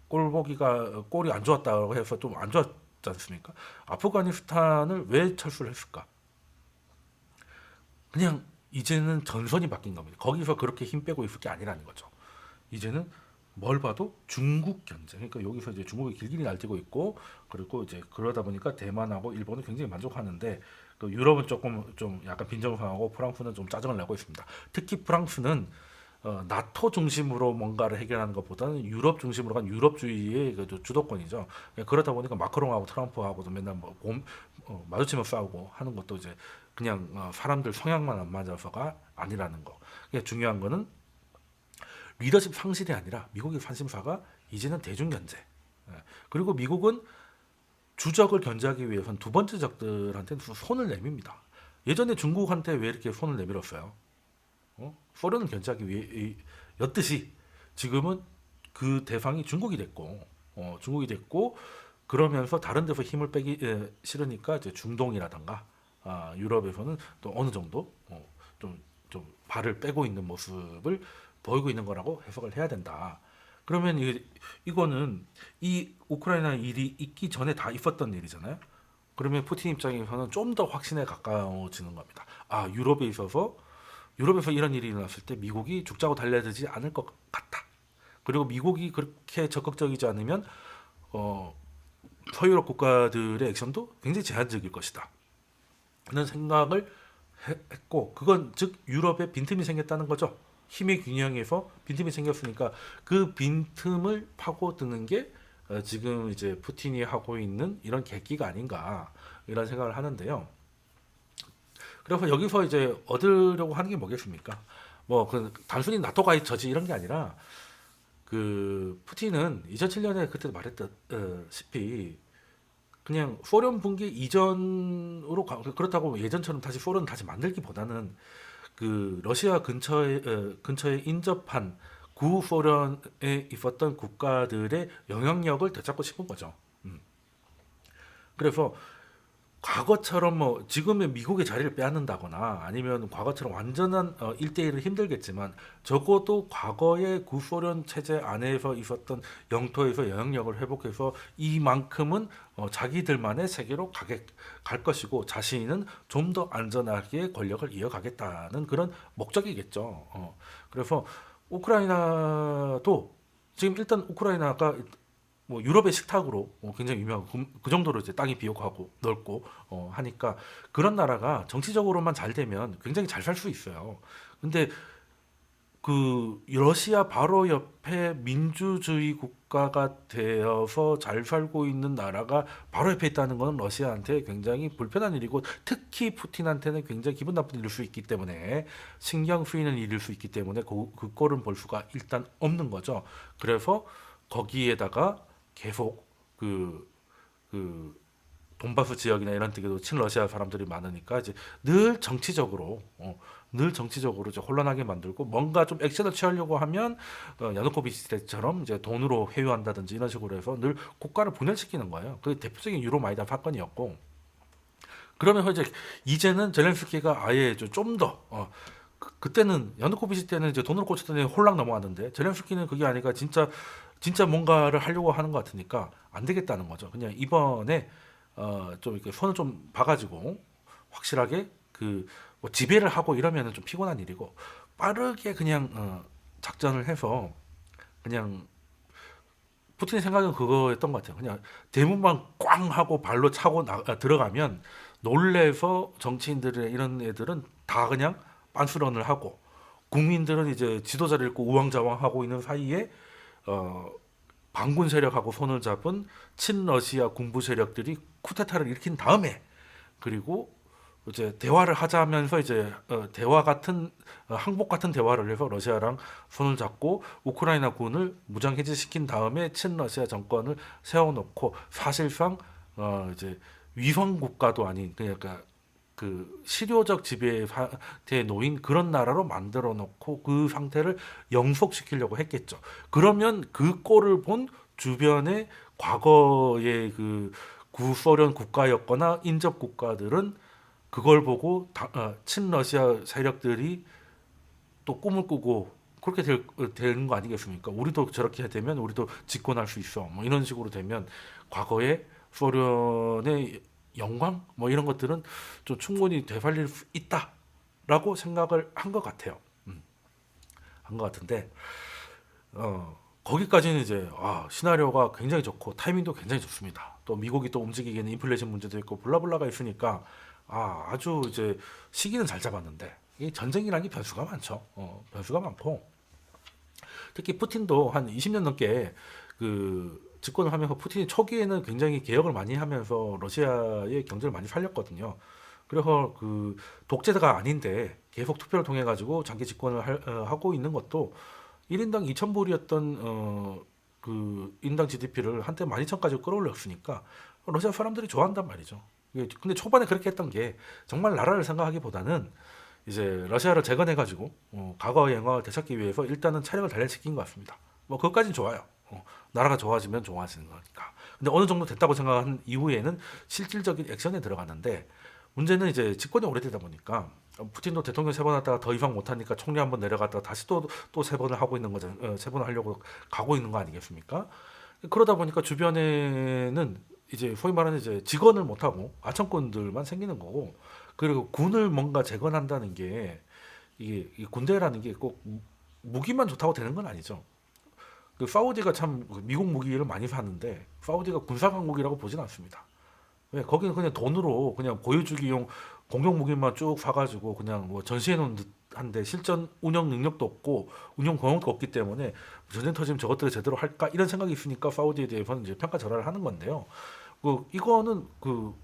꼴이 안 좋았다고 해서 좀 안 좋았지 않습니까? 아프가니스탄을 왜 철수를 했을까? 그냥 이제는 전선이 바뀐 겁니다. 거기서 그렇게 힘 빼고 있을 게 아니라는 거죠. 이제는 뭘 봐도 중국 견제. 그러니까 여기서 이제 중국이 길길이 날뛰고 있고, 그리고 이제 그러다 보니까 대만하고 일본은 굉장히 만족하는데, 그 유럽은 조금 좀 약간 빈정을 상하고 프랑스는 좀 짜증을 내고 있습니다. 특히 프랑스는 나토 중심으로 뭔가를 해결하는 것보다는 유럽 중심으로 간 유럽주의의 그 주도권이죠. 그러다 보니까 마크롱하고 트럼프하고도 맨날 마주치면 싸우고 하는 것도 이제 그냥 사람들 성향만 안 맞아서가 아니라는 거. 중요한 거는 리더십 상실이 아니라 미국의 관심사가 이제는 대중 견제. 그리고 미국은 주적을 견제하기 위해서는 두 번째 적들한테는 손을 내밉니다. 예전에 중국한테 왜 이렇게 손을 내밀었어요? 소련을 견제하기 위해였듯이 지금은 그 대상이 중국이 됐고 그러면서 다른 데서 힘을 빼기 싫으니까 이제 중동이라든가 유럽에서는 또 어느 정도 좀 발을 빼고 있는 모습을 보이고 있는 거라고 해석을 해야 된다. 그러면 이거는 이 우크라이나 일이 있기 전에 다 있었던 일이잖아요. 그러면 푸틴 입장에서는 좀 더 확신에 가까워지는 겁니다. 유럽에서 이런 일이 일어났을 때 미국이 죽자고 달려들지 않을 것 같다. 그리고 미국이 그렇게 적극적이지 않으면 서유럽 국가들의 액션도 굉장히 제한적일 것이다. 그런 생각을 했고, 그건 즉 유럽에 빈틈이 생겼다는 거죠. 힘의 균형에서 빈틈이 생겼으니까 그 빈틈을 파고드는 게 지금 이제 푸틴이 하고 있는 이런 계기가 아닌가 이런 생각을 하는데요. 그래서 여기서 이제 얻으려고 하는 게 뭐겠습니까? 그 단순히 나토 가입 저지 이런 게 아니라 그 푸틴은 2007년에 그때 말했다시피 그냥 소련 붕괴 이전으로 그렇다고 예전처럼 다시 소련을 다시 만들기보다는 그 러시아 근처에 인접한 구소련에 있었던 국가들의 영향력을 되찾고 싶은 거죠. 그래서 과거처럼 지금의 미국의 자리를 빼앗는다거나 아니면 과거처럼 완전한 1대1은 힘들겠지만 적어도 과거의 구소련 체제 안에서 있었던 영토에서 영향력을 회복해서 이만큼은 자기들만의 세계로 갈 것이고 자신은 좀 더 안전하게 권력을 이어가겠다는 그런 목적이겠죠. 그래서 우크라이나도 지금 일단 우크라이나가 유럽의 식탁으로 굉장히 유명하고 그 정도로 이제 땅이 비옥하고 넓고 하니까 그런 나라가 정치적으로만 잘 되면 굉장히 잘 살 수 있어요. 근데 그 러시아 바로 옆에 민주주의 국가가 되어서 잘 살고 있는 나라가 바로 옆에 있다는 것은 러시아한테 굉장히 불편한 일이고 특히 푸틴한테는 굉장히 기분 나쁜 일일 수 있기 때문에 신경 쓰이는 일일 수 있기 때문에 그 꼴은 볼 수가 일단 없는 거죠. 그래서 거기에다가 계속 그 돈바스 지역이나 이런 데도 친러시아 사람들이 많으니까 이제 늘 정치적으로 이제 혼란하게 만들고 뭔가 좀 액션을 취하려고 하면 야누코비치 때처럼 이제 돈으로 회유한다든지 이런 식으로 해서 늘 국가를 분열시키는 거예요. 그 대표적인 유로마이단 사건이었고 그러면 이제는 젤렌스키가 아예 좀 더 그때는 야누코비치 때는 이제 돈으로 꽂혔더니 홀랑 넘어왔는데 젤렌스키는 그게 아니라 진짜 뭔가를 하려고 하는 것 같으니까 안 되겠다는 거죠. 그냥 이번에 좀 이렇게 손을 좀 봐가지고 확실하게 지배를 하고 이러면은 좀 피곤한 일이고 빠르게 그냥 작전을 해서 그냥 푸틴의 생각은 그거였던 것 같아요. 그냥 대문만 꽝 하고 발로 차고 들어가면 놀래서 정치인들의 이런 애들은 다 그냥 빤스런을 하고 국민들은 이제 지도자를 잃고 우왕좌왕하고 있는 사이에 반군 세력하고 손을 잡은 친러시아 군부 세력들이 쿠데타를 일으킨 다음에 그리고 이제 대화를 하자면서 이제 대화 같은 항복 같은 대화를 해서 러시아랑 손을 잡고 우크라이나 군을 무장 해제시킨 다음에 친러시아 정권을 세워놓고 사실상 이제 위성 국가도 아닌 그러니까 그 실효적 지배에 놓인 그런 나라로 만들어 놓고 그 상태를 영속시키려고 했겠죠. 그러면 그 꼴을 본 주변의 과거의 그 구소련 국가였거나 인접 국가들은 그걸 보고 친러시아 세력들이 또 꿈을 꾸고 그렇게 되는 거 아니겠습니까? 우리도 저렇게 되면 우리도 집권할 수 있어. 뭐 이런 식으로 되면 과거에 소련의 영광 뭐 이런 것들은 좀 충분히 되살릴 수 있다라고 생각을 한 것 같아요. 한 것 같은데 거기까지는 이제 시나리오가 굉장히 좋고 타이밍도 굉장히 좋습니다. 또 미국이 또 움직이기에는 인플레이션 문제도 있고 블라블라가 있으니까 아주 이제 시기는 잘 잡았는데 이 전쟁이라는 게 변수가 많죠. 변수가 많고 특히 푸틴도 한 20년 넘게 그 집권을 하면서 푸틴이 초기에는 굉장히 개혁을 많이 하면서 러시아의 경제를 많이 살렸거든요. 그래서 그 독재자가 아닌데 계속 투표를 통해 가지고 장기 집권을 하고 있는 것도 1인당 2,000불이었던 그 인당 GDP를 한때 12,000까지 끌어올렸으니까 러시아 사람들이 좋아한단 말이죠. 근데 초반에 그렇게 했던 게 정말 나라를 생각하기보다는 이제 러시아를 재건해 가지고 과거의 영광을 되찾기 위해서 일단은 차력을 단련시킨 것 같습니다. 뭐 그것까지는 좋아요. 나라가 좋아지면 좋아지는 거니까. 근데 어느 정도 됐다고 생각한 이후에는 실질적인 액션에 들어갔는데 문제는 이제 집권이 오래되다 보니까 푸틴도 대통령 세 번 하다가 더 이상 못하니까 총리 한 번 내려갔다가 다시 또 세 번을 하고 있는 거죠. 세 번을 하려고 가고 있는 거 아니겠습니까? 그러다 보니까 주변에는 이제 소위 말하는 이제 직원을 못하고 아청꾼들만 생기는 거고 그리고 군을 뭔가 재건한다는 게 이게 이 군대라는 게 꼭 무기만 좋다고 되는 건 아니죠. 그 사우디가 참 미국 무기를 많이 사는데 사우디가 군사 강국이라고 보진 않습니다. 왜 거기는 그냥 돈으로 그냥 보여주기용 공격 무기만 쭉 사가지고 그냥 뭐 전시해 놓은 듯한데 실전 운영 능력도 없고 운영 경험도 없기 때문에 전쟁 터지면 저것들을 제대로 할까 이런 생각이 있으니까 사우디에 대해서는 이제 평가절하를 하는 건데요. 이거는 그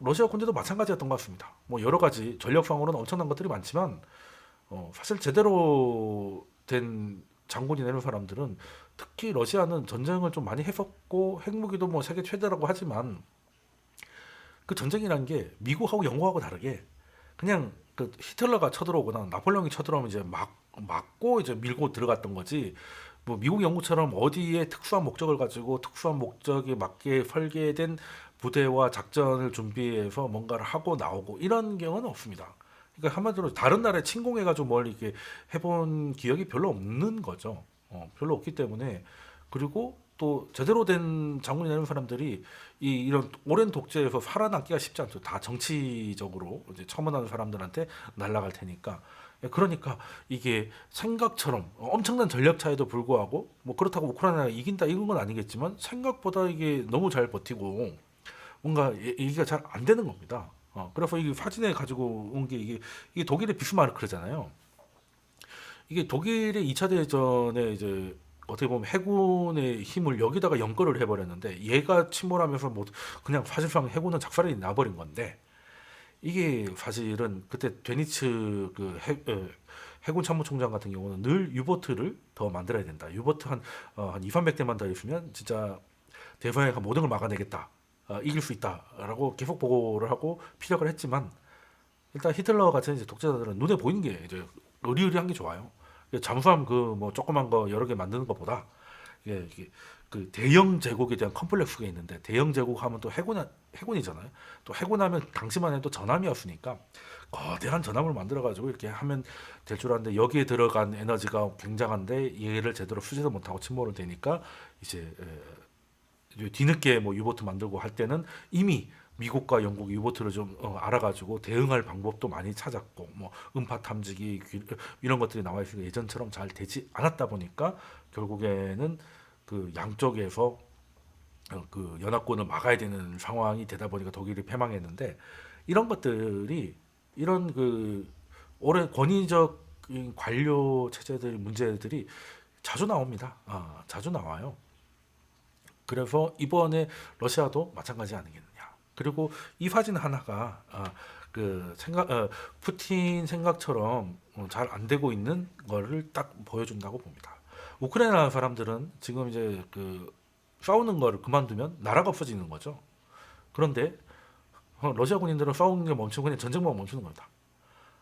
러시아 군대도 마찬가지였던 것 같습니다. 뭐 여러 가지 전력상으로는 엄청난 것들이 많지만 사실 제대로 된 장군이 되는 사람들은 특히 러시아는 전쟁을 좀 많이 했었고 핵무기도 뭐 세계 최대라고 하지만 그 전쟁이라는 게 미국하고 영국하고 다르게 그냥 그 히틀러가 쳐들어오거나 나폴레옹이 쳐들어오면 이제 막 막고 이제 밀고 들어갔던 거지. 뭐 미국 영국처럼 어디에 특수한 목적을 가지고 특수한 목적에 맞게 설계된 부대와 작전을 준비해서 뭔가를 하고 나오고 이런 경우는 없습니다. 그러니까 한마디로 다른 나라에 침공해가지고 뭘 이렇게 해본 기억이 별로 없는 거죠. 별로 없기 때문에 그리고 또 제대로 된 장군이 되는 사람들이 이런 오랜 독재에서 살아남기가 쉽지 않죠. 다 정치적으로 이제 처문하는 사람들한테 날아갈 테니까. 그러니까 이게 생각처럼 엄청난 전력 차이도 불구하고 뭐 그렇다고 우크라이나가 이긴다 이건 건 아니겠지만 생각보다 이게 너무 잘 버티고 뭔가 얘기가 잘 안 되는 겁니다. 그래서 이게 사진에 가지고 온 게 이게 독일의 비스마르크잖아요. 이게 독일의 2차 대전에 이제 어떻게 보면 해군의 힘을 여기다가 연결을 해버렸는데 얘가 침몰하면서 뭐 그냥 사실상 해군은 작살이 나버린 건데 이게 사실은 그때 데니츠 그 해군 참모총장 같은 경우는 늘 유보트를 더 만들어야 된다. 유보트 한 2, 300대만 더 있으면 진짜 대서양가 모든 걸 막아내겠다. 이길 수 있다라고 계속 보고를 하고 피력을 했지만 일단 히틀러 같은 이제 독재자들은 눈에 보이는 게 이제 의리의리한 게 좋아요. 잠수함 그 뭐 조그만 거 여러 개 만드는 것보다 이게 그 대영 제국에 대한 컴플렉스가 있는데 대영 제국 하면 또 해군이잖아요. 또 해군하면 당시만 해도 전함이었으니까 거대한 전함을 만들어 가지고 이렇게 하면 될 줄 알았는데 여기에 들어간 에너지가 굉장한데 얘를 제대로 쓰지도 못하고 침몰을 되니까 이제 뒤늦게 뭐 유보트 만들고 할 때는 이미 미국과 영국이 유보트를 좀 알아가지고 대응할 방법도 많이 찾았고 뭐 음파 탐지기 이런 것들이 나와 있으니까 예전처럼 잘 되지 않았다 보니까 결국에는 그 양쪽에서 그 연합군을 막아야 되는 상황이 되다 보니까 독일이 패망했는데 이런 것들이 이런 그 오랜 권위적인 관료 체제들 문제들이 자주 나옵니다. 자주 나와요. 그래서 이번에 러시아도 마찬가지 아니겠느냐. 그리고 이 사진 하나가 푸틴 생각처럼 잘 안 되고 있는 거를 딱 보여준다고 봅니다. 우크라이나 사람들은 지금 이제 싸우는 거를 그만두면 나라가 없어지는 거죠. 그런데 러시아 군인들은 싸우는 게 멈추고 그냥 전쟁만 멈추는 겁니다.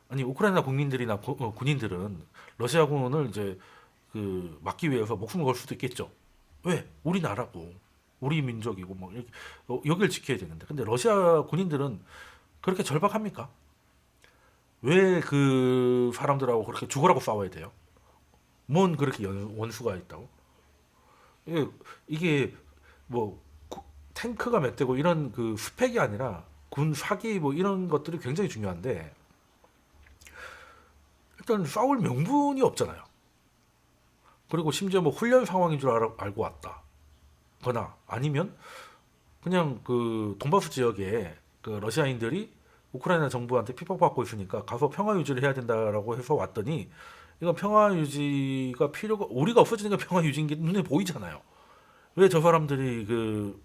아니 우크라이나 국민들이나 군인들은 러시아군을 이제 막기 위해서 목숨을 걸 수도 있겠죠. 왜? 우리 나라고 우리 민족이고 뭐 이렇게 여기를 지켜야 되는데. 근데 러시아 군인들은 그렇게 절박합니까? 왜 그 사람들하고 그렇게 죽으라고 싸워야 돼요? 뭔 그렇게 원수가 있다고? 이게 뭐 탱크가 몇 대고 이런 스펙이 아니라 군 사기 뭐 이런 것들이 굉장히 중요한데 일단 싸울 명분이 없잖아요. 그리고 심지어 뭐 훈련 상황인 줄 알고 왔다. 거나 아니면 그냥 돈바스 지역에 러시아인들이 우크라이나 정부한테 핍박받고 있으니까 가서 평화 유지를 해야 된다라고 해서 왔더니 이건 평화 유지가 필요가 우리가 없어지니까 평화 유지인 게 눈에 보이잖아요. 왜 저 사람들이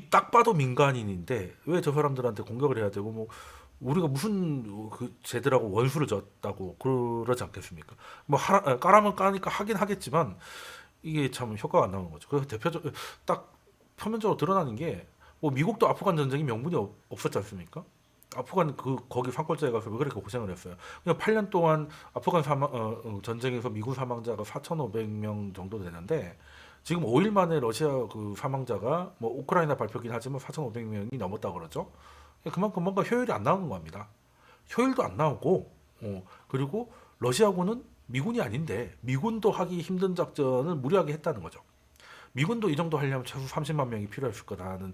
딱 봐도 민간인인데 왜 저 사람들한테 공격을 해야 되고 뭐 우리가 무슨 쟤들하고 원수를 졌다고 그러지 않겠습니까? 뭐 까라면 까니까 하긴 하겠지만 이게 참 효과가 안 나오는 거죠. 그래서 딱 표면적으로 드러나는 게 뭐 미국도 아프간 전쟁이 명분이 없었지 않습니까? 아프간 거기 산골짜기 가서 왜 그렇게 고생을 했어요? 그냥 8년 동안 아프간 전쟁에서 미군 사망자가 4,500명 정도 되는데 지금 5일 만에 러시아 사망자가 뭐 우크라이나 발표긴 하지만 4,500명이 넘었다 그러죠. 그만큼 뭔가 효율이 안 나오는 겁니다. 효율도 안 나오고 그리고 러시아군은 미군이 아닌데 미군도 하기 힘든 작전을 무리하게 했다는 거죠. 미군도 이 정도 하려면 최소 30만 명이 필요했을 거다는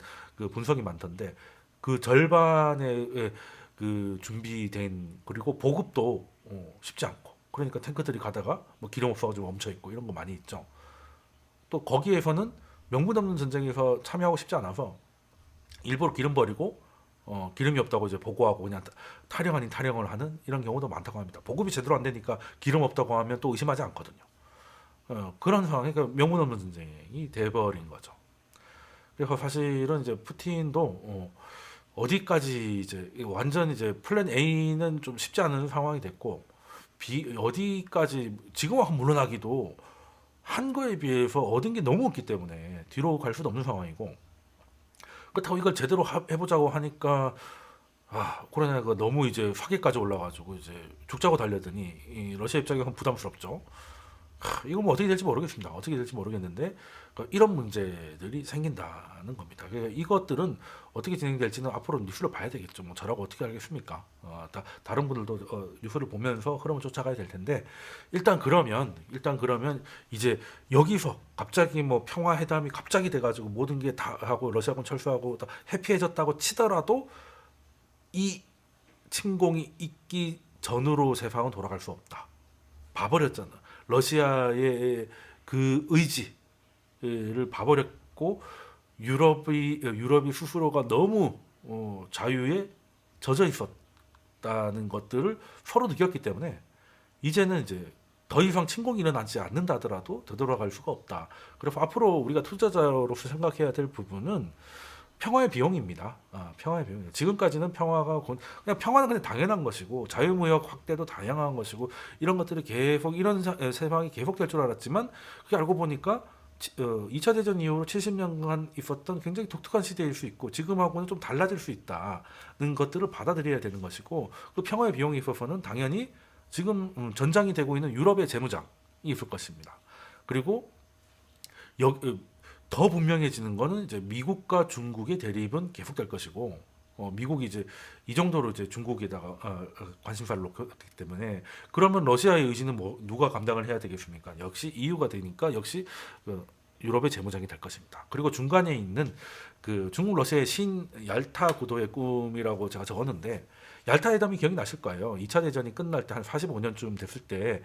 분석이 많던데 그 절반의 준비된 그리고 보급도 쉽지 않고 그러니까 탱크들이 가다가 뭐 기름 없어가지고 멈춰 있고 이런 거 많이 있죠. 또 거기에서는 명분 없는 전쟁에서 참여하고 싶지 않아서 일부러 기름 버리고 기름이 없다고 이제 보고하고 그냥 타령 아닌 타령을 하는 이런 경우도 많다고 합니다. 보급이 제대로 안 되니까 기름 없다고 하면 또 의심하지 않거든요. 그런 상황이 명분 없는 전쟁이 돼버린 거죠. 그래서 사실은 이제 푸틴도 어디까지 이제 완전 이제 플랜 A는 좀 쉽지 않은 상황이 됐고 어디까지 지금 물러나기도 한 거에 비해서 얻은 게 너무 없기 때문에 뒤로 갈 수도 없는 상황이고 그렇다고 이걸 제대로 해보자고 하니까 우크라이나가 너무 이제 사기까지 올라가지고 이제 죽자고 달려더니 이 러시아 입장에서는 부담스럽죠. 이거 뭐 어떻게 될지 모르겠습니다. 어떻게 될지 모르겠는데 이런 문제들이 생긴다는 겁니다. 이것들은 어떻게 진행될지는 앞으로 뉴스를 봐야 되겠죠. 뭐 저라고 어떻게 알겠습니까? 다른 분들도 뉴스를 보면서 흐름을 쫓아가야 될 텐데 일단 그러면 이제 여기서 갑자기 뭐 평화 회담이 갑자기 돼가지고 모든 게 다 하고 러시아군 철수하고 다 해피해졌다고 치더라도 이 침공이 있기 전으로 세상은 돌아갈 수 없다. 봐버렸잖아. 러시아의 의지를 봐버렸고 유럽이 스스로가 너무 자유에 젖어 있었다는 것들을 서로 느꼈기 때문에 이제는 이제 더 이상 침공이 일어나지 않는다 하더라도 되돌아갈 수가 없다. 그래서 앞으로 우리가 투자자로서 생각해야 될 부분은 평화의 비용입니다. 평화의 비용. 지금까지는 그냥 평화는 그냥 당연한 것이고 자유무역 확대도 다양한 것이고 이런 것들이 계속 이런 세상이 계속될 줄 알았지만 그게 알고 보니까 2차 대전 이후로 70년간 있었던 굉장히 독특한 시대일 수 있고 지금하고는 좀 달라질 수 있다는 것들을 받아들여야 되는 것이고 그 평화의 비용에 있어서는 당연히 지금 전장이 되고 있는 유럽의 재무장이 있을 것입니다. 그리고 더 분명해지는 거는 이제 미국과 중국의 대립은 계속될 것이고 미국이 이제 이 정도로 이제 중국에다가 관심사를 놓기 때문에 그러면 러시아의 의지는 뭐 누가 감당을 해야 되겠습니까? 역시 EU가 되니까 역시 유럽의 재무장이 될 것입니다. 그리고 중간에 있는 중국 러시아의 신 얄타 구도의 꿈이라고 제가 적었는데 얄타 회담이 기억이 나실 거예요. 2차 대전이 끝날 때 한 45년쯤 됐을 때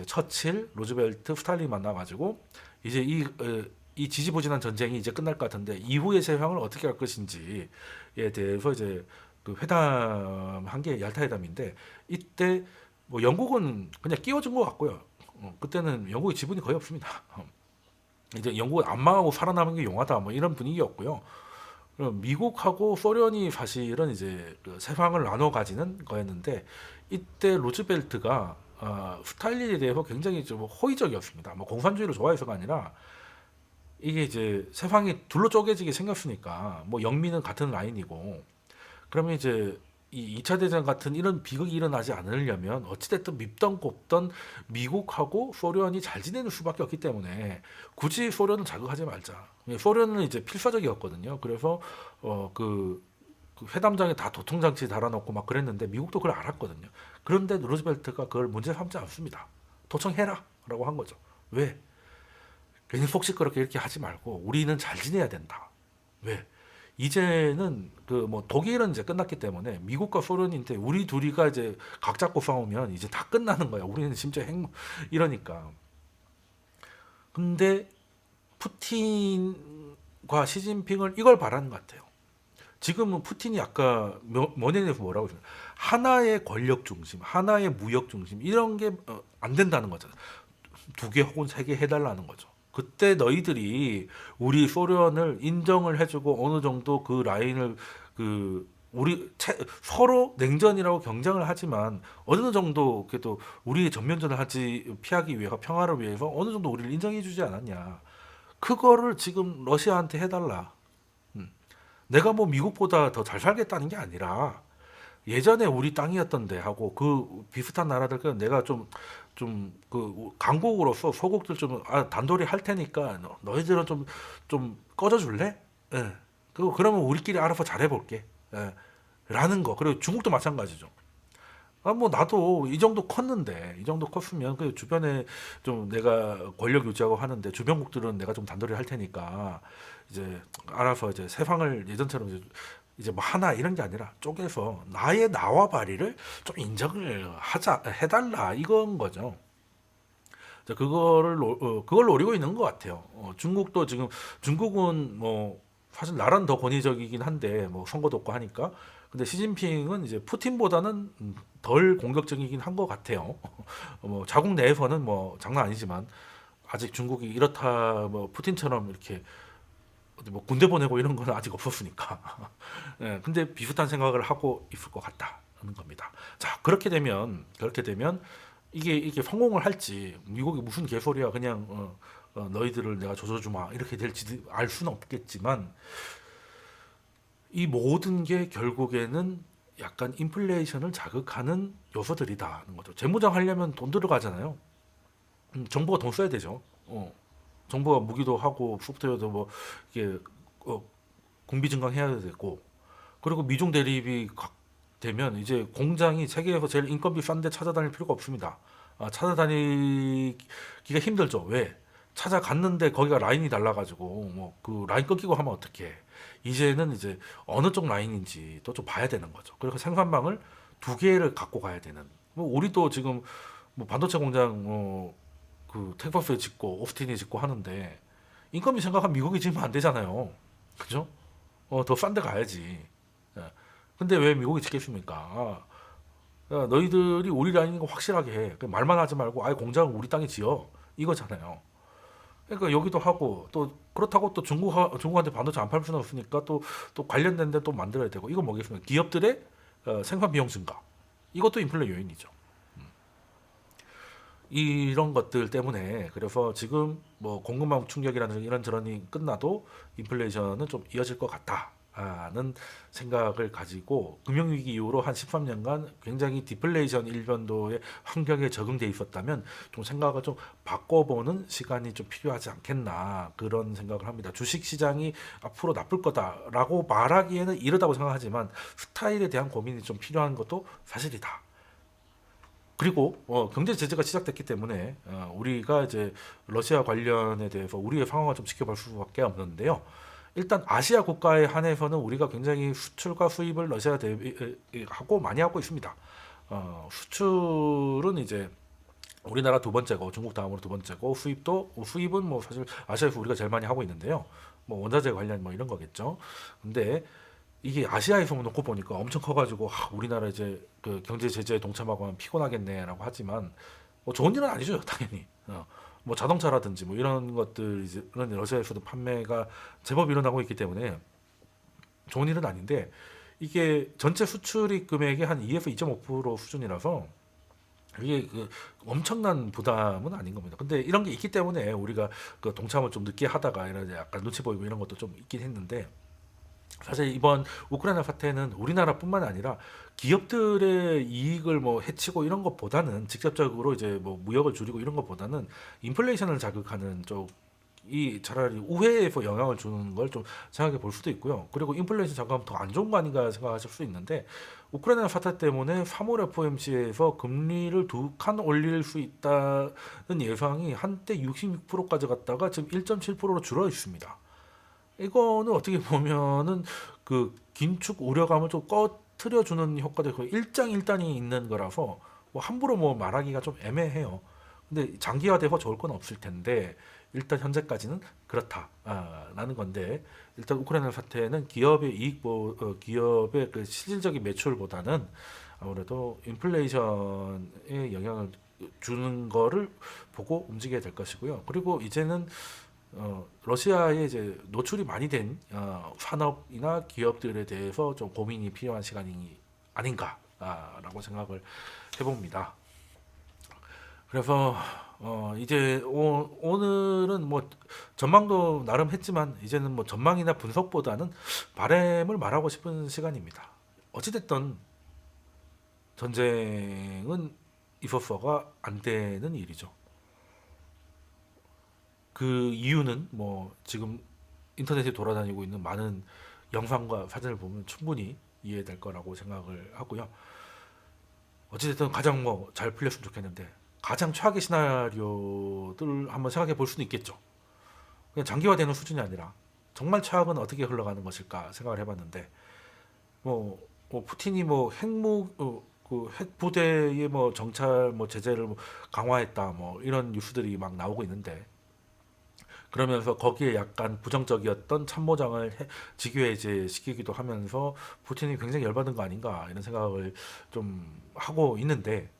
처칠, 루즈벨트, 스탈린 만나가지고 이제 이 지지부진한 전쟁이 이제 끝날 것 같은데 이후의 세상을 어떻게 할 것인지에 대해서 이제 회담한 게 얄타 회담인데 이때 뭐 영국은 그냥 끼워준 것 같고요. 그때는 영국의 지분이 거의 없습니다. 이제 영국은 안 망하고 살아남은 게 용하다 뭐 이런 분위기였고요. 그럼 미국하고 소련이 사실은 이제 그 세상을 나눠 가지는 거였는데 이때 루즈벨트가 스탈린에 대해서 굉장히 좀 호의적이었습니다. 뭐 공산주의를 좋아해서가 아니라 이게 이제 세상이 둘로 쪼개지게 생겼으니까 뭐 영미는 같은 라인이고 그러면 이제 이 2차 대전 같은 이런 비극이 일어나지 않으려면 어찌됐든 밉던 곱던 미국하고 소련이 잘 지내는 수밖에 없기 때문에 굳이 소련을 자극하지 말자. 소련은 이제 필사적이었거든요. 그래서 그 회담장에 다 도통장치 달아놓고 막 그랬는데 미국도 그걸 알았거든요. 그런데 루즈벨트가 그걸 문제 삼지 않습니다. 도청해라라고 한 거죠. 왜? 괜히 속 시끄럽게 이렇게 하지 말고 우리는 잘 지내야 된다. 왜? 이제는 그 뭐 독일은 이제 끝났기 때문에 미국과 소련인데 우리 둘이가 이제 각 잡고 싸우면 이제 다 끝나는 거야. 우리는 심지어 이러니까. 근데 푸틴과 시진핑을 이걸 바라는 것 같아요. 지금은 푸틴이 아까 모네에서 뭐라고 했어요? 하나의 권력 중심, 하나의 무역 중심 이런 게 안 된다는 거잖아요. 두 개 혹은 세 개 해달라는 거죠. 그때 너희들이 우리 소련을 인정을 해주고 어느 정도 그 라인을 그 우리 서로 냉전이라고 경쟁을 하지만 어느 정도 그래도 우리의 전면전을 하지 피하기 위해서 평화를 위해서 어느 정도 우리를 인정해주지 않았냐. 그거를 지금 러시아한테 해달라. 음. 내가 뭐 미국보다 더 잘 살겠다는 게 아니라 예전에 우리 땅이었던데 하고 그 비슷한 나라들 내가 좀 그 강국으로서 소국들 좀 단돌이 할 테니까 너희들은 좀 꺼져 줄래? 예. 그러면 우리끼리 알아서 잘해볼게. 예. 라는 거. 그리고 중국도 마찬가지죠. 뭐 나도 이 정도 컸는데 이 정도 컸으면 그 주변에 좀 내가 권력 유지하고 하는데 주변국들은 내가 좀 단돌이 할 테니까 이제 알아서 이제 세상을 예전처럼 이제 뭐 하나 이런 게 아니라 쪼개서 나의 나와 바리를 좀 인정을 하자 해달라 이건 거죠. 자, 그걸 노리고 있는 것 같아요. 중국도 지금 중국은 뭐 사실 나라는 더 권위적이긴 한데 뭐 선거도 없고 하니까 근데 시진핑은 이제 푸틴보다는 덜 공격적이긴 한 것 같아요. 뭐 자국 내에서는 뭐 장난 아니지만 아직 중국이 이렇다 뭐 푸틴처럼 이렇게 어디 뭐 군대 보내고 이런 건 아직 없었으니까. 예, 근데 비슷한 생각을 하고 있을 것 같다는 겁니다. 자, 그렇게 되면 이게 성공을 할지 미국이 무슨 개소리야 그냥 너희들을 내가 조져주마 이렇게 될지 알 수는 없겠지만 이 모든 게 결국에는 약간 인플레이션을 자극하는 요소들이다는 거죠. 재무장 하려면 돈 들어가잖아요. 정부가 돈 써야 되죠. 정부가 무기도 하고 소프트웨어도 뭐 이게 어, 군비 증강해야 되고 그리고 미중 대립이 되면 이제 공장이 세계에서 제일 인건비 싼데 찾아다닐 필요가 없습니다. 찾아다니기가 힘들죠. 왜? 찾아갔는데 거기가 라인이 달라가지고 뭐 그 라인 끊기고 하면 어떡해. 이제는 이제 어느 쪽 라인인지 또 좀 봐야 되는 거죠. 그래서 생산망을 두 개를 갖고 가야 되는. 뭐 우리도 지금 뭐 반도체 공장 그 텍사스에 짓고 오스틴에 짓고 하는데 인건비 생각하면 미국이 지으면 안 되잖아요. 그죠? 더 싼 데 가야지. 예. 근데 왜 미국이 짓겠습니까? 야, 너희들이 우리 라인인 거 확실하게 해. 말만 하지 말고 아예 공장을 우리 땅에 지어. 이거잖아요. 그러니까 여기도 하고 또 그렇다고 또 중국한테 반도체 안 팔 수는 없으니까 또 관련된 데 또 만들어야 되고 이건 뭐겠습니까? 기업들의 생산 비용 증가. 이것도 인플레 요인이죠. 이런 것들 때문에 그래서 지금 뭐 공급망 충격이라는 이런 저런이 끝나도 인플레이션은 좀 이어질 것 같다는 생각을 가지고 금융위기 이후로 한 13년간 굉장히 디플레이션 일변도의 환경에 적응돼 있었다면 좀 생각을 좀 바꿔보는 시간이 좀 필요하지 않겠나 그런 생각을 합니다. 주식시장이 앞으로 나쁠 거다라고 말하기에는 이르다고 생각하지만 스타일에 대한 고민이 좀 필요한 것도 사실이다. 그리고 경제 제재가 시작됐기 때문에 우리가 이제 러시아 관련에 대해서 우리의 상황을 좀 지켜볼 수밖에 없는데요. 일단 아시아 국가에 한해서는 우리가 굉장히 수출과 수입을 러시아 대비하고 많이 하고 있습니다. 수출은 이제 우리나라 두 번째고 중국 다음으로 두 번째고 수입은 뭐 사실 아시아에서 우리가 제일 많이 하고 있는데요. 뭐 원자재 관련 뭐 이런 거겠죠. 근데 이게 아시아에서 놓고 보니까 엄청 커가지고 우리나라 이제 그 경제 제재에 동참하고 하면 피곤하겠네라고 하지만 뭐 좋은 일은 아니죠 당연히. 뭐 자동차라든지 뭐 이런 것들 이제 러시아에서도 판매가 제법 일어나고 있기 때문에 좋은 일은 아닌데 이게 전체 수출입 금액의 한 2에서 2.5% 수준이라서 이게 그 엄청난 부담은 아닌 겁니다. 근데 이런 게 있기 때문에 우리가 그 동참을 좀 늦게 하다가 이런 약간 눈치 보이고 이런 것도 좀 있긴 했는데 사실 이번 우크라이나 사태는 우리나라뿐만 아니라 기업들의 이익을 뭐 해치고 이런 것보다는 직접적으로 이제 뭐 무역을 줄이고 이런 것보다는 인플레이션을 자극하는 쪽이 차라리 우회에서 영향을 주는 걸 좀 생각해 볼 수도 있고요. 그리고 인플레이션 자극하면 더 안 좋은 거 아닌가 생각하실 수 있는데 우크라이나 사태 때문에 3월 FOMC에서 금리를 2칸 올릴 수 있다는 예상이 한때 66%까지 갔다가 지금 1.7%로 줄어 있습니다. 이거는 어떻게 보면은 그 긴축 우려감을 좀 꺼트려주는 효과도 거의 일장일단이 있는 거라서 뭐 함부로 뭐 말하기가 좀 애매해요. 근데 장기화돼서 좋을 건 없을 텐데 일단 현재까지는 그렇다라는 건데 일단 우크라이나 사태는 기업의 기업의 그 실질적인 매출보다는 아무래도 인플레이션에 영향을 주는 거를 보고 움직여야 될 것이고요. 그리고 이제는 러시아에 이제 노출이 많이 된 산업이나 기업들에 대해서 좀 고민이 필요한 시간이 아닌가라고 생각을 해봅니다. 그래서 이제 오늘은 뭐 전망도 나름 했지만 이제는 뭐 전망이나 분석보다는 바램을 말하고 싶은 시간입니다. 어찌됐든 전쟁은 있었어가 안 되는 일이죠. 그 이유는 뭐 지금 인터넷에 돌아다니고 있는 많은 영상과 사진을 보면 충분히 이해될 거라고 생각을 하고요. 어찌됐든 가장 뭐 잘 풀렸으면 좋겠는데 가장 최악의 시나리오들 한번 생각해 볼 수는 있겠죠. 그냥 장기화되는 수준이 아니라 정말 최악은 어떻게 흘러가는 것일까 생각을 해봤는데 뭐 푸틴이 뭐 그 핵부대의 뭐 정찰 뭐 제재를 뭐 강화했다 뭐 이런 뉴스들이 막 나오고 있는데 그러면서 거기에 약간 부정적이었던 참모장을 직위해제 시키기도 하면서 푸틴이 굉장히 열받은 거 아닌가 이런 생각을 좀 하고 있는데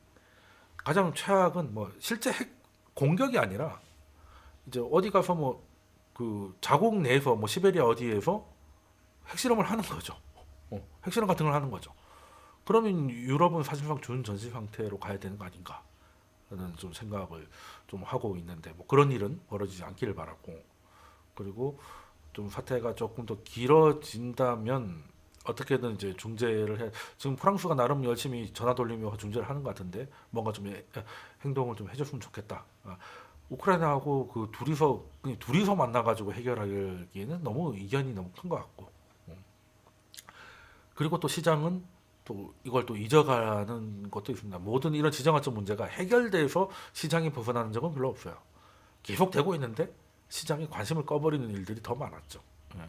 가장 최악은 뭐 실제 핵 공격이 아니라 이제 어디 가서 뭐 그 자국 내에서 뭐 시베리아 어디에서 핵실험을 하는 거죠. 핵실험 같은 걸 하는 거죠. 그러면 유럽은 사실상 준전시 상태로 가야 되는 거 아닌가? 라는 좀 생각을 좀 하고 있는데 뭐 그런 일은 벌어지지 않기를 바라고 그리고 좀 사태가 조금 더 길어진다면 어떻게든 이제 중재를 해 지금 프랑스가 나름 열심히 전화 돌리며 중재를 하는 것 같은데 뭔가 좀 행동을 좀 해줬으면 좋겠다. 우크라이나하고 그 둘이서 그냥 둘이서 만나가지고 해결하기에는 너무 이견이 너무 큰 것 같고 그리고 또 시장은 또 이걸 또 잊어가는 것도 있습니다. 모든 이런 지정학적 문제가 해결돼서 시장이 벗어나는 적은 별로 없어요. 계속 되고 있는데 시장이 관심을 꺼버리는 일들이 더 많았죠. 예.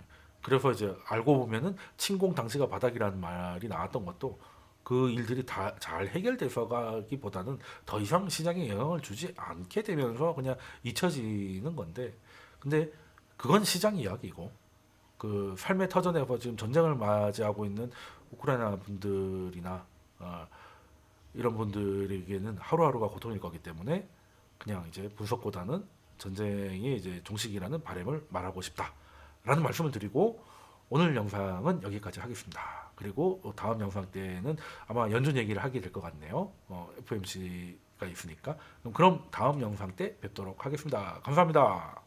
그래서 이제 알고 보면은 침공 당시가 바닥이라는 말이 나왔던 것도 그 일들이 다 잘 해결돼서 가기보다는 더 이상 시장에 영향을 주지 않게 되면서 그냥 잊혀지는 건데 근데 그건 시장 이야기고 그 삶의 터전에서 지금 전쟁을 맞이하고 있는 우크라이나 분들이나 이런 분들에게는 하루하루가 고통일 거기 때문에 그냥 이제 분석보다는 전쟁이 이제 종식이라는 바람을 말하고 싶다라는 말씀을 드리고 오늘 영상은 여기까지 하겠습니다. 그리고 다음 영상 때는 아마 연준 얘기를 하게 될 것 같네요. FOMC가 있으니까. 그럼 다음 영상 때 뵙도록 하겠습니다. 감사합니다.